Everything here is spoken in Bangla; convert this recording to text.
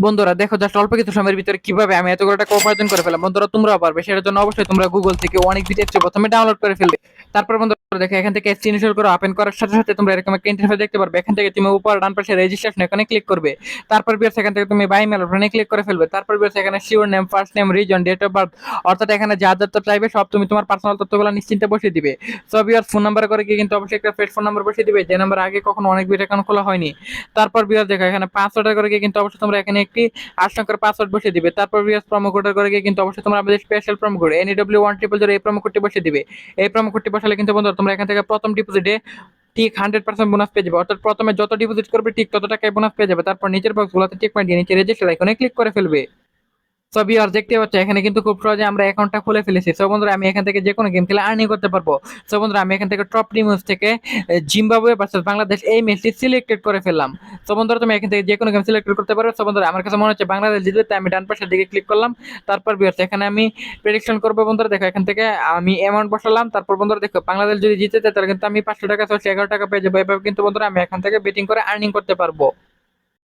বন্ধুরা দেখো জাস্ট অল্প কিছু সময়ের ভিতরে কিভাবে আমি এতগুলো টাকা উপার্জন করে ফেলাম। বন্ধুরা তোমরাও পারবে, সেটার জন্য অবশ্যই তোমরা গুগল থেকে অনেক ভিডিও প্রথমে ডাউনলোড করে ফেলবে। তারপর বন্ধুরা দেখো এখান থেকে অ্যাপস ইনস্টল করে ওপেন করার সাথে সাথে তোমরা এরকম একটা ইন্টারফেস দেখতে পারবে। এখান থেকে তুমি উপর ডান পাশে রেজিস্ট্রেশন এখানে ক্লিক করবে। তারপর বিয়ার্স এখান থেকে তুমি বাই মেল ওখানে ক্লিক করে ফেলবে। তারপর বিয়ার্স এখানে surname, first name, reason, date of birth, অর্থাৎ এখানে যা যা তো চাইবে সব তুমি তোমার পার্সোনাল তথ্যগুলো নিশ্চিন্তে বসিয়ে দিবে। সো বিয়ার্স ফোন নাম্বার করে গিয়ে কিন্তু অবশ্যই একটা ফেড ফোন নাম্বার বসিয়ে দিবে, যে নাম্বার আগে কখনো অনেক বিট অ্যাকাউন্ট খোলা হয়নি। তারপর বিয়ার্স দেখো এখানে পাসওয়ার্ড করে গিয়ে কিন্তু অবশ্যই তোমরা এখানে একটি 8 সংখ্যার পাসওয়ার্ড বসিয়ে দিবে। তারপর ভিএস প্রোমো কোডের করে গিয়ে কিন্তু অবশ্যই তোমরা আমাদের স্পেশাল প্রোমো কোড NEW1000 এই প্রোমো কোডটি বসিয়ে দিবে। এই প্রোমো কোডটি বসালে কিন্তু বন্ধুরা তোমরা এখান থেকে প্রথম ডিপোজিটে ঠিক 100% বোনাস পেয়ে যাবে। অর্থাৎ প্রথমে যত ডিপোজিট করবে ঠিক তত টাকায় বোনাস পেয়ে যাবে। তারপর নিচের বক্সগুলোতে টিক মার্ক দিয়ে নিচে রেজিস্টার আইকনে ক্লিক করে ফেলবে। সো ভিউয়ার্স দেখতে পাচ্ছ এখানে কিন্তু খুব সহজে আমরা অ্যাকাউন্টটা খুলে ফেলেছি। সো বন্ধুরা আমি এখান থেকে যে কোনো গেম খেলে আর্নিং করতে পারবো। সো বন্ধুরা আমি এখান থেকে টপ টিমস থেকে জিম্বাবুয়ে ভার্সেস বাংলাদেশ এই ম্যাচটি সিলেক্টেড করে ফেললাম। সো বন্ধুরা তুমি এখান থেকে যে কোনো গেম সিলেক্ট করতে পারো। সো বন্ধুরা আমার কাছে মনে হচ্ছে বাংলাদেশ জিতবে, তাই আমি ডান পাশের দিকে ক্লিক করলাম। তারপর ভিউয়ার্স এখানে আমি প্রেডিকশন করবো। বন্ধুরা দেখো এখান থেকে আমি অ্যামাউন্ট বসালাম। তারপর বন্ধুরা দেখো বাংলাদেশ যদি জিতে যায় তাহলে কিন্তু আমি 500 টাকা 11 টাকা পেয়ে যাবো। এভাবে কিন্তু বন্ধুরা আমি এখান থেকে বেটিং করে আর্নিং করতে পারবো।